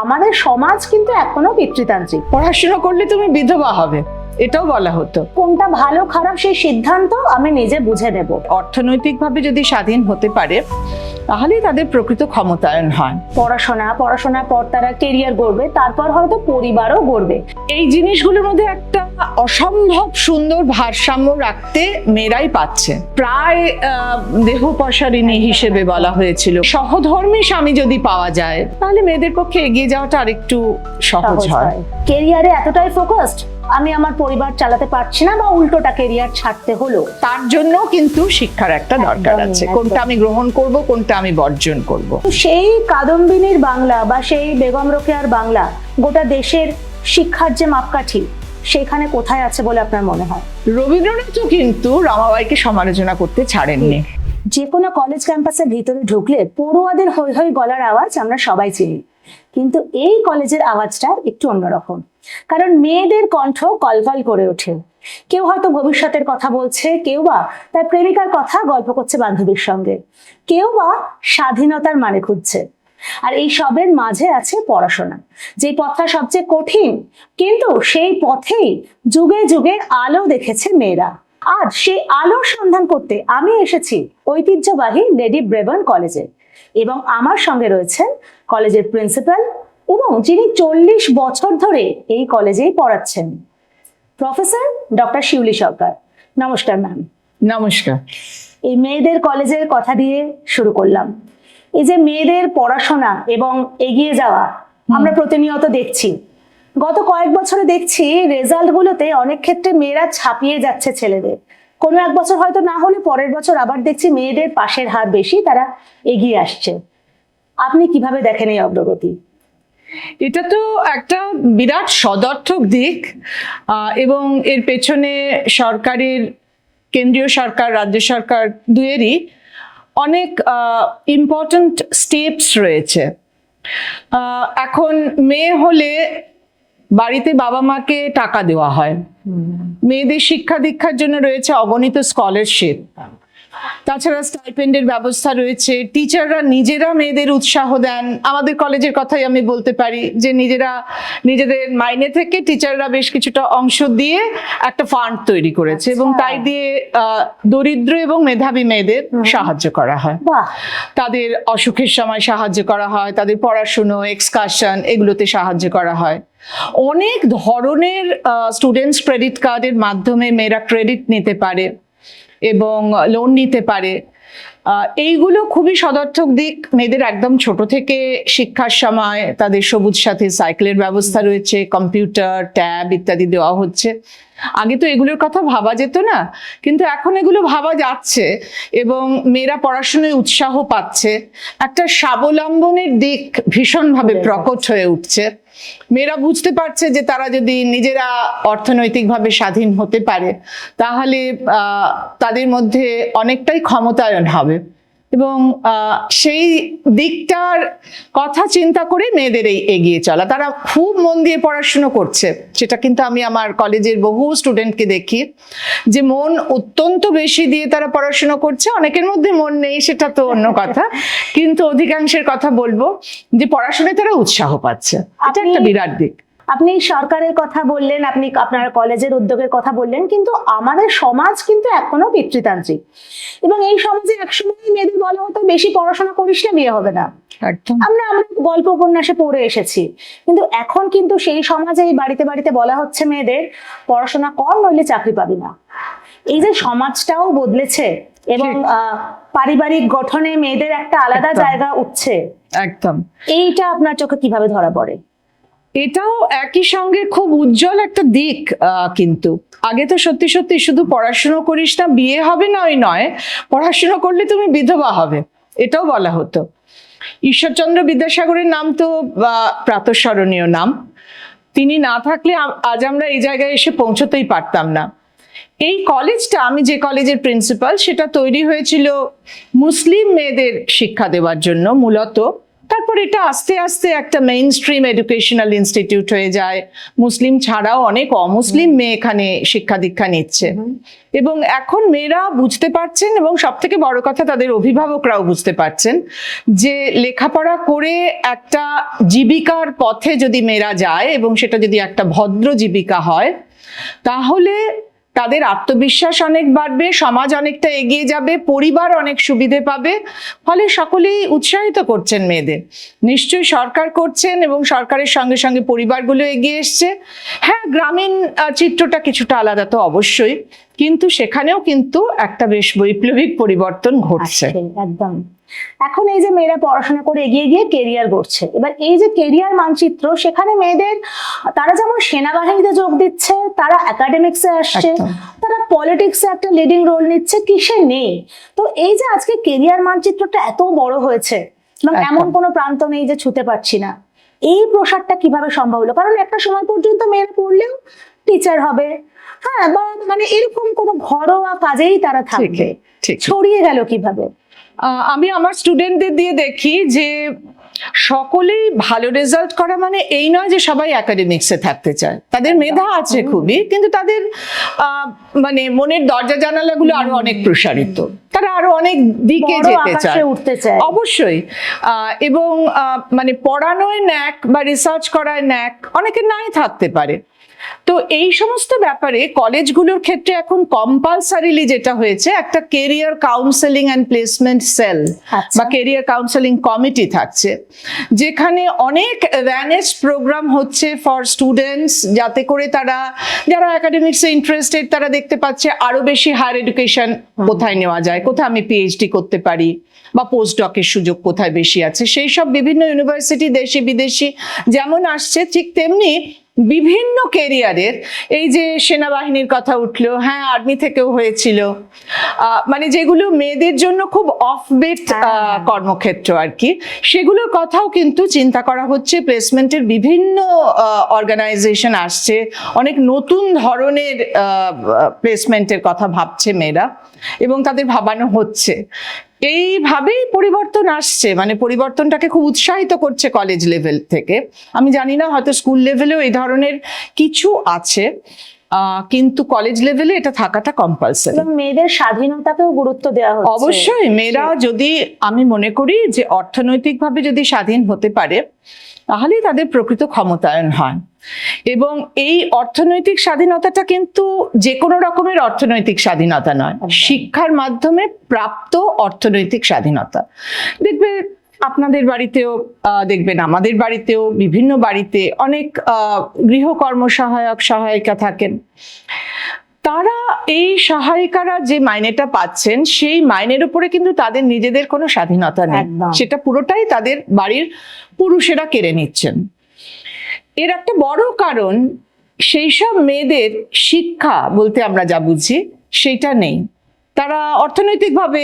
আমাদের সমাজ কিন্তু এখনো পিতৃতান্ত্রিক। পড়াশোনা করলে তুমি বিধবা হবে, এটাও বলা হতো। কোনটা ভালো খারাপ সেই সিদ্ধান্ত আমি নিজে বুঝে নেব। অর্থনৈতিকভাবে যদি স্বাধীন হতে পারে তাহলেই তাদের প্রকৃত ক্ষমতায়ন হয়। পড়াশোনার পর তারা কেরিয়ার গড়বে, তারপর হয়তো পরিবারও গড়বে। এই জিনিসগুলোর মধ্যে একটা অসম্ভব সুন্দর ভারসাম্য রাখতে মেয়েরাই পাচ্ছে। প্রায় দেহপসারিণী হিসেবে বলা হয়েছিল। সহধর্মী স্বামী যদি পাওয়া যায় তাহলে মেয়েদের পক্ষে এগিয়ে যাওয়াটা আরেকটু সহজ হয়। কেরিয়ারে এতটাই ফোকাসড, আমি আমার পরিবার চালাতে পারছি না, বা উল্টোটা কেরিয়ার ছাড়তে হলো। তার জন্য কিন্তু শিক্ষার একটা দরকার আছে। কোনটা আমি গ্রহণ করব, কোনটা আমি বর্জন করব। সেই কাদম্বিনীর বাংলা বা সেই বেগম রোকেয়ার বাংলা গোটা দেশের শিক্ষার যে মাপকাঠি, সেখানে কোথায় আছে বলে আপনার মনে হয়? রবীন্দ্রনাথও কিন্তু রমাবাইকে সমালোচনা করতে ছাড়েননি। যে কোনো কলেজ ক্যাম্পাসের ভিতরে ঢুকলে পড়ুয়াদের হৈ হৈ গলার আওয়াজ আমরা সবাই চিনি, কিন্তু এই কলেজের আওয়াজটা একটু অন্যরকম। কারণ মেয়েদের কণ্ঠ কলকল করে ওঠে। কেউ হয়তো ভবিষ্যতের কথা বলছে, কেউ বা তার প্রেমিকার কথা গল্প করছে বান্ধবীর সঙ্গে, কেউ বা স্বাধীনতার মানে খুঁজছে। আর এই সবের মাঝে আছে পড়াশোনা, যে পথটা সবচেয়ে কঠিন, কিন্তু সেই পথেই যুগে যুগে আলো দেখেছে মেয়েরা। আজ সেই আলোর সন্ধান করতে আমি এসেছি ঐতিহ্যবাহী লেডি ব্রেবন কলেজে, এবং আমার সঙ্গে রয়েছেন কলেজের প্রিন্সিপাল এবং যিনি 40 বছর ধরে এই কলেজেই পড়াচ্ছেন, প্রফেসর ডক্টর শিউলি সরকার। নমস্কার ম্যাম। নমস্কার। এই মেয়েদের কলেজের কথা দিয়ে শুরু করলাম। এই যে মেয়েদের পড়াশোনা এবং এগিয়ে যাওয়া আমরা প্রতিনিয়ত দেখছি। গত কয়েক বছরে দেখছি রেজাল্ট গুলোতে অনেক ক্ষেত্রে মেয়েরা ছাপিয়ে যাচ্ছে ছেলেদের। কোনো এক বছর হয়তো না হলে পরের বছর আবার দেখছি মেয়েদের পাশের হার বেশি, তারা এগিয়ে আসছে। আপনি কিভাবে দেখেন এই অগ্রগতি? এটা তো একটা বিরাট সদর্থক দিক, এবং এর পেছনে সরকারের, কেন্দ্রীয় সরকার, রাজ্য সরকার দুয়েরই অনেক ইম্পর্ট্যান্ট স্টেপস রয়েছে। এখন মেয়ে হলে বাড়িতে বাবা মাকে টাকা দেওয়া হয়, মেয়েদের শিক্ষা দীক্ষার জন্য রয়েছে অগণিত স্কলারশিপ, তাছাড়া স্টাইপেন্ডের ব্যবস্থা রয়েছে। টিচাররা নিজেরা মেয়েদের উৎসাহ দেন। আমাদের কলেজের কথাই আমি বলতে পারি যে নিজেদের মাইনে থেকে টিচাররা বেশ কিছুটা অংশ দিয়ে একটা ফান্ড তৈরি করেছে, এবং তাই দিয়ে দরিদ্র এবং মেধাবী মেয়েদের সাহায্য করা হয়। তাদের অসুখের সময় সাহায্য করা হয়, তাদের পড়াশুনো, এক্সকারশন, এগুলোতে সাহায্য করা হয়। অনেক ধরনের স্টুডেন্টস ক্রেডিট কার্ডের মাধ্যমে মেয়েরা ক্রেডিট নিতে পারে এবং লোন নিতে পারে। এইগুলো খুবই সদর্থক দিক। মেয়েদের একদম ছোট থেকে শিক্ষার সময় তাদের সবুজ সাথী সাইকেলের ব্যবস্থা রয়েছে, কম্পিউটার, ট্যাব ইত্যাদি দেওয়া হচ্ছে। আগে তো এগুলোর কথা ভাবা যেত না, কিন্তু এখন এগুলো ভাবা যাচ্ছে এবং মেয়েরা পড়াশোনায় উৎসাহ পাচ্ছে। একটা স্বাবলম্বনের দিক ভীষণভাবে প্রকট হয়ে উঠছে। মেয়েরা বুঝতে পারছে যে তারা যদি নিজেরা অর্থনৈতিকভাবে স্বাধীন হতে পারে তাহলে তাদের মধ্যে অনেকটাই ক্ষমতায়ন হবে, এবং সেই দিকটার কথা চিন্তা করে মেয়েদের এই এগিয়ে চলা। তারা খুব মন দিয়ে পড়াশুনো করছে, সেটা কিন্তু আমি আমার কলেজের বহু স্টুডেন্টকে দেখি যে মন অত্যন্ত বেশি দিয়ে তারা পড়াশুনো করছে। অনেকের মধ্যে মন নেই, সেটা তো অন্য কথা, কিন্তু অধিকাংশের কথা বলবো যে পড়াশোনায় তারা উৎসাহ পাচ্ছে। এটা একটা বিরাট দিক। আপনি সরকারের কথা বললেন, আপনি আপনার কলেজের উদ্যোগের কথা বললেন, কিন্তু আমাদের সমাজ কিন্তু এখনো পিতৃতান্ত্রিক, এবং এই সমাজে একসময় মেয়েদের বলা হতো বেশি পড়াশোনা করিস না, বিয়ে হবে না। আমরা গল্প উপন্যাসে পড়ে এসেছি, কিন্তু এখন কিন্তু সেই সমাজে বাড়িতে বাড়িতে বলা হচ্ছে মেয়েদের পড়াশোনা কর, নইলে চাকরি পাবি না। এই যে সমাজটাও বদলেছে এবং পারিবারিক গঠনে মেয়েদের একটা আলাদা জায়গা উঠছে, একদম। এইটা আপনার চোখে কিভাবে ধরা পড়ে? এটাও একই সঙ্গে খুব উজ্জ্বল একটা দিক। কিন্তু আগে তো সত্যি সত্যি শুধু পড়াশুনো করিস না, বিয়ে হবে না, ওই নয়, পড়াশুনো করলে তুমি বিধবা হবে, এটাও বলা হতো। ঈশ্বরচন্দ্র বিদ্যাসাগরের নাম তো প্রাতঃস্মরণীয় নাম। তিনি না থাকলে আজ আমরা এই জায়গায় এসে পৌঁছতেই পারতাম না। এই কলেজটা, আমি যে কলেজের প্রিন্সিপাল, সেটা তৈরি হয়েছিল মুসলিম মেয়েদের শিক্ষা দেওয়ার জন্য, মূলত তারপর এটা আস্তে আস্তে একটা মেইন স্ট্রিম এডুকেশনাল ইনস্টিটিউট হয়ে যায়। মুসলিম ছাড়াও অনেক অমুসলিম মেয়ে এখানে শিক্ষা দীক্ষা নিচ্ছে, এবং এখন মেয়েরা বুঝতে পারছেন, এবং সব থেকে বড় কথা তাদের অভিভাবকরাও বুঝতে পারছেন যে লেখাপড়া করে একটা জীবিকার পথে যদি মেয়েরা যায় এবং সেটা যদি একটা ভদ্র জীবিকা হয়, তাহলে তাদের আত্মবিশ্বাস অনেক বাড়বে, সমাজ অনেকটা এগিয়ে যাবে, পরিবার অনেক সুবিধে পাবে। ফলে সকলেই উৎসাহিত করছেন মেয়েদের, নিশ্চয়ই সরকার করছেন, এবং সরকারের সঙ্গে সঙ্গে পরিবারগুলো এগিয়ে এসছে। হ্যাঁ, গ্রামীণ চিত্রটা কিছুটা আলাদা তো অবশ্যই, কিন্তু সেখানেও কিন্তু একটা বেশ বৈপ্লবিক পরিবর্তন ঘটছে। একদম। এখন এই যে মেয়েরা পড়াশোনা করে এগিয়ে গিয়ে কেরিয়ার গড়ছে, এবার এই যে কেরিয়ার মানচিত্র, সেখানে মেয়েদের তারা যেমন সেনাবাহিনীতে যোগ দিচ্ছে, তারা একাডেমিক্সে আসছে, তারা পলিটিক্সে একটা লিডিং রোল নিচ্ছে, কিসে নেই? তো এই যে আজকে কেরিয়ার মানচিত্রটা এত বড় হয়েছে এবং এমন কোনো প্রান্ত নেই যে ছুতে পারছি না, এই প্রসারটা কিভাবে সম্ভব হলো? কারণ একটা সময় পর্যন্ত মেয়েরা পড়লেও টিচার হবে, হ্যাঁ, বা মানে এরকম কোনো ঘরোয়া কাজেই তারা থাকবে, ছড়িয়ে গেল কিভাবে? আমি আমার স্টুডেন্টদের দিয়ে দেখি যে সকলেই ভালো রেজাল্ট করা মানে এই নয় যে সবাই একাডেমিক্সে থাকতে চায়। তাদের মেধা আছে খুবই, কিন্তু তাদের মানে মনের দরজা জানালাগুলো আরো অনেক প্রসারিত, তারা আরো অনেক দিকে যেতে চায়, উঠতে চায় অবশ্যই। এবং মানে পড়ানোয় ন্যাক বা রিসার্চ করায় ন্যাক অনেকের নাই থাকতে পারে। তো এই সমস্ত ব্যাপারে কলেজগুলোর ক্ষেত্রে এখন কম্পালসারিলি যেটা হয়েছে, একটা career counselling and placement sell বা কেরিয়ার কাউন্সেলিং কমিটি থাকছে, যেখানে অনেক অ্যাওয়ারনেস প্রোগ্রাম হচ্ছে ফর স্টুডেন্টস, যাতে করে তারা যারা একাডেমিক্সে ইন্টারেস্টেড তারা দেখতে পাচ্ছে আরো বেশি হায়ার এডুকেশন কোথায় নেওয়া যায়, কোথায় আমি পিএইচডি করতে পারি, বা পোস্ট ডকের সুযোগ কোথায় বেশি আছে। সেই সব বিভিন্ন ইউনিভার্সিটি দেশি বিদেশি যেমন আসছে, ঠিক তেমনি বিভিন্ন কেরিয়ারের, এই যে সেনাবাহিনীর কথা উঠলো, হ্যাঁ আর্মি থেকেও হয়েছিল, মানে যেগুলো মেয়েদের জন্য খুব অফবিট কর্মক্ষেত্র আর কি, সেগুলোর কথাও কিন্তু চিন্তা করা হচ্ছে। প্লেসমেন্টের বিভিন্ন অর্গানাইজেশন আসছে, অনেক নতুন ধরনের প্লেসমেন্টের কথা ভাবছে মেয়েরা, এবং তাদের ভাবানো হচ্ছে। এইভাবেই পরিবর্তন আসছে, মানে পরিবর্তনটাকে খুব উৎসাহিত করছে কলেজ লেভেল থেকে। আমি জানি না, হয়তো স্কুল লেভেলেও এই ধরনের কিছু আছে, কিন্তু কলেজ লেভেলে এটা থাকাটা কম্পালসারি। মেয়েদের স্বাধীনতাকেও গুরুত্ব দেওয়া হচ্ছে। অবশ্যই, মেয়েরা যদি, আমি মনে করি যে অর্থনৈতিকভাবে যদি স্বাধীন হতে পারে, তাহলেই তাদের প্রকৃত ক্ষমতায়ন হয়। এবং এই অর্থনৈতিক স্বাধীনতাটা কিন্তু যে কোনো রকমের অর্থনৈতিক স্বাধীনতা নয়, শিক্ষার মাধ্যমে প্রাপ্ত অর্থনৈতিক স্বাধীনতা। দেখবে আপনাদের বাড়িতেও, দেখবেন আমাদের বাড়িতেও, বিভিন্ন বাড়িতে অনেক গৃহকর্ম সহায়ক সহায়িকা থাকেন। তারা এই সহায়িকারা যে মাইনেটা পাচ্ছেন, সেই মাইনের উপরে কিন্তু তাদের নিজেদের কোনো স্বাধীনতা নেই, সেটা পুরোটাই তাদের বাড়ির পুরুষেরা কেড়ে নিচ্ছেন। এর একটা বড় কারণ, সেই সব মেয়েদের শিক্ষা বলতে আমরা যা বুঝি সেটা নেই। তারা অর্থনৈতিকভাবে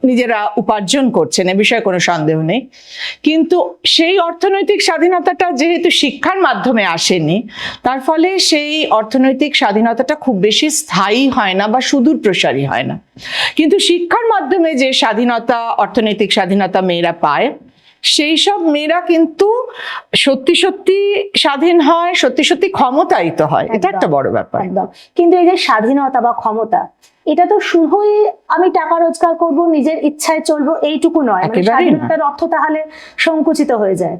নিজেরা উপার্জন করছেন, এ বিষয়ে কোনো সন্দেহ নেই, কিন্তু সেই অর্থনৈতিক স্বাধীনতাটা যেহেতু শিক্ষার মাধ্যমে আসেনি, তার ফলে সেই অর্থনৈতিক স্বাধীনতাটা খুব বেশি স্থায়ী হয় না বা সুদূর প্রসারী হয় না। কিন্তু শিক্ষার মাধ্যমে যে স্বাধীনতা, অর্থনৈতিক স্বাধীনতা মেয়েরা পায়, সেই সব মেয়েরা কিন্তু সত্যি সত্যি স্বাধীন হয়, সত্যি সত্যি ক্ষমতায়িত হয়। এটা একটা বড় ব্যাপার। কিন্তু এই যে স্বাধীনতা বা ক্ষমতা, এটা তো শুধুই আমি টাকা রোজগার করব, নিজের ইচ্ছায় চলবো, এইটুকু নয়। স্বাধীনতার অর্থ তাহলে সংকুচিত হয়ে যায়।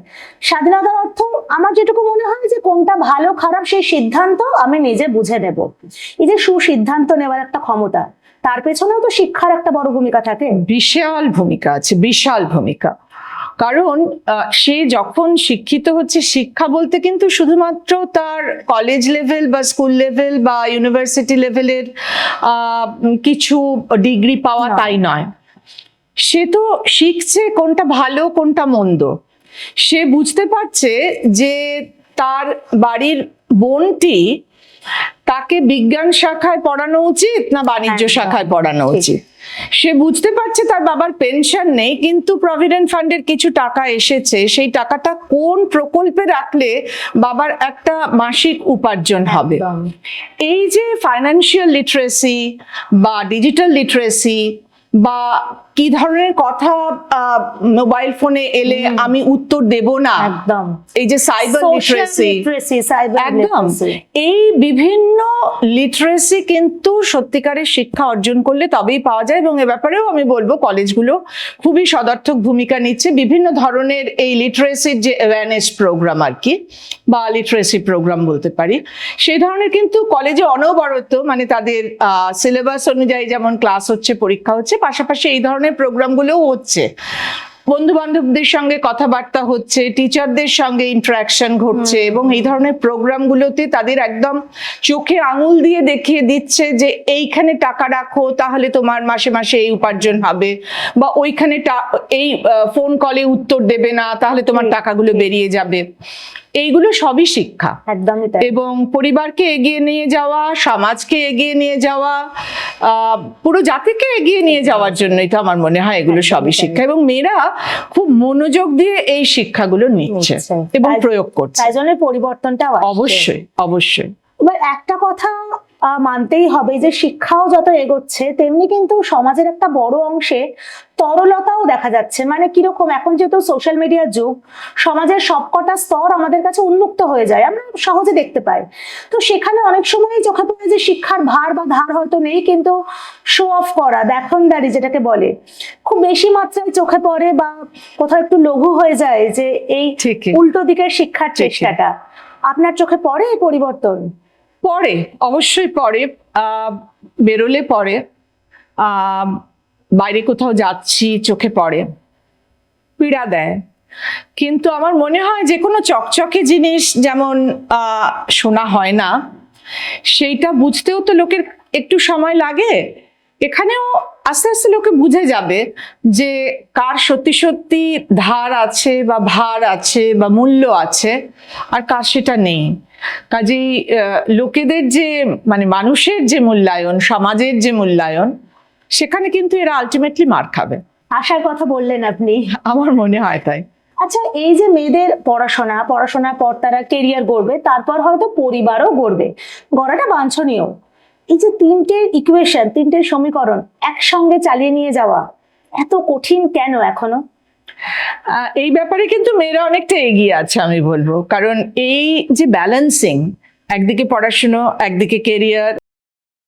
স্বাধীনতার অর্থ আমার যেটুকু মনে হয় যে কোনটা ভালো খারাপ সেই সিদ্ধান্ত আমি নিজে বুঝে নেব। এই যে সুসিদ্ধান্ত নেওয়ার একটা ক্ষমতা, তার পেছনেও তো শিক্ষার একটা বড় ভূমিকা থাকে। বিশাল ভূমিকা আছে, বিশাল ভূমিকা। কারণ সে যখন শিক্ষিত হচ্ছে, শিক্ষা বলতে কিন্তু শুধুমাত্র তার কলেজ লেভেল বা স্কুল লেভেল বা ইউনিভার্সিটি লেভেলের কিছু ডিগ্রি পাওয়া তাই নয়। সে তো শিখছে কোনটা ভালো কোনটা মন্দ। সে বুঝতে পারছে যে তার বাড়ির বোনটি, তাকে বিজ্ঞান শাখায় পড়ানো উচিত না বাণিজ্য শাখায় পড়ানো উচিত। সে বুঝতে পারছে তার বাবার পেনশন নেই, কিন্তু প্রভিডেন্ট ফান্ডের কিছু টাকা এসেছে, সেই টাকাটা কোন প্রকল্পে রাখলে বাবার একটা মাসিক উপার্জন হবে। এই যে ফাইন্যান্সিয়াল লিটারেসি বা ডিজিটাল লিটারেসি বা কি ধরনের কথা মোবাইল ফোনে এলে আমি উত্তর দেব না, একদম এই যে সাইবার লিটারেসি, একদম লিটারেসি এই বিভিন্ন লিটারেসি কিন্তু সত্যিকারের শিক্ষা অর্জন করলে তবেই পাওয়া যায়। এবং এ ব্যাপারেও আমি বলবো কলেজগুলো খুবই সদর্থক ভূমিকা নিচ্ছে। বিভিন্ন ধরনের এই লিটারেসির যে অ্যাওয়ারনেস প্রোগ্রাম আর কি, বা লিটারেসি প্রোগ্রাম বলতে পারি, সেই ধরনের কিন্তু কলেজে অনবরত, মানে তাদের সিলেবাস অনুযায়ী যেমন ক্লাস হচ্ছে, পরীক্ষা হচ্ছে, পাশাপাশি এই ধরনের প্রোগ্রামগুলোও হচ্ছে। বন্ধু বান্ধবদের সঙ্গে কথাবার্তা হচ্ছে, টিচারদের সঙ্গে ইন্টারাকশন ঘটছে, এবং এই ধরনের প্রোগ্রামগুলোতে তাদের একদম চোখে আঙুল দিয়ে দেখিয়ে দিচ্ছে যে এইখানে টাকা রাখো তাহলে তোমার মাসে মাসে এই উপার্জন হবে, বা ওইখানে এই ফোন কলে উত্তর দেবে না তাহলে তোমার টাকাগুলো বেরিয়ে যাবে। এইগুলো সবই শিক্ষা, একদমই তাই। এবং পরিবারকে এগিয়ে নিয়ে যাওয়া, সমাজকে এগিয়ে নিয়ে যাওয়া, পুরো জাতিকে এগিয়ে নিয়ে যাওয়ার জন্যই তো আমার মনে হয় এগুলো সবই শিক্ষা। এবং মেয়েরা খুব মনোযোগ দিয়ে এই শিক্ষাগুলো নিচ্ছে এবং প্রয়োগ করছে, তাই জন্য পরিবর্তনটা অবশ্যই অবশ্যই। এবার একটা কথা মানতেই হবে যে শিক্ষাও যত এগোচ্ছে তেমনি কিন্তু সমাজের একটা বড় অংশে তরলতাও দেখা যাচ্ছে। মানে কিরকম, এখন যেহেতু সোশ্যাল মিডিয়ার যুগ, সমাজের সবকটা স্তর আমাদের কাছে উন্মুক্ত হয়ে যায়, আমরা সহজে দেখতে পাই। তো সেখানে অনেক সময় চোখে পড়ে যে শিক্ষার ভার বা ধার হয়তো নেই, কিন্তু শো অফ করা, দেখনদারি যেটাকে বলে, খুব বেশি মাত্রায় চোখে পড়ে, বা কোথাও একটু লঘু হয়ে যায় যে এই উল্টো দিকের শিক্ষার চেষ্টাটা। আপনার চোখে পড়ে এই পরিবর্তন? পড়ে, অবশ্যই পড়ে। বেরোলে পড়ে, বাইরে কোথাও যাচ্ছি চোখে পড়ে, পীড়া দেয়। কিন্তু আমার মনে হয় যে কোনো চকচকে জিনিস যেমন শোনা হয় না, সেইটা বুঝতেও তো লোকের একটু সময় লাগে। এখানেও আস্তে আস্তে লোকে বুঝে যাবে যে কার সত্যি সত্যি ধার আছে বা ভার আছে বা মূল্য আছে, আর কার সেটা নেই। কাজেই লোকেদের যে, মানে মানুষের যে মূল্যায়ন, সমাজের যে মূল্যায়ন, সেখানে কিন্তু এরা আলটিমেটলি মার খাবে। আশার কথা বললেন আপনি, আমার মনে হয় তাই। আচ্ছা, এই যে মেয়েদের পড়াশোনার পর তারা কেরিয়ার গড়বে, তারপর হয়তো পরিবারও গড়বে, গড়াটা বাঞ্ছনীয়। এই যে তিনটে ইকুয়েশন, তিনটে সমীকরণ একসঙ্গে চালিয়ে নিয়ে যাওয়া এত কঠিন কেন এখনো? এই ব্যাপারে কিন্তু মেয়েরা অনেকটা এগিয়ে আছে আমি বলবো। কারণ এই যে ব্যালেন্সিং, একদিকে পড়াশুনো, একদিকে কেরিয়ার,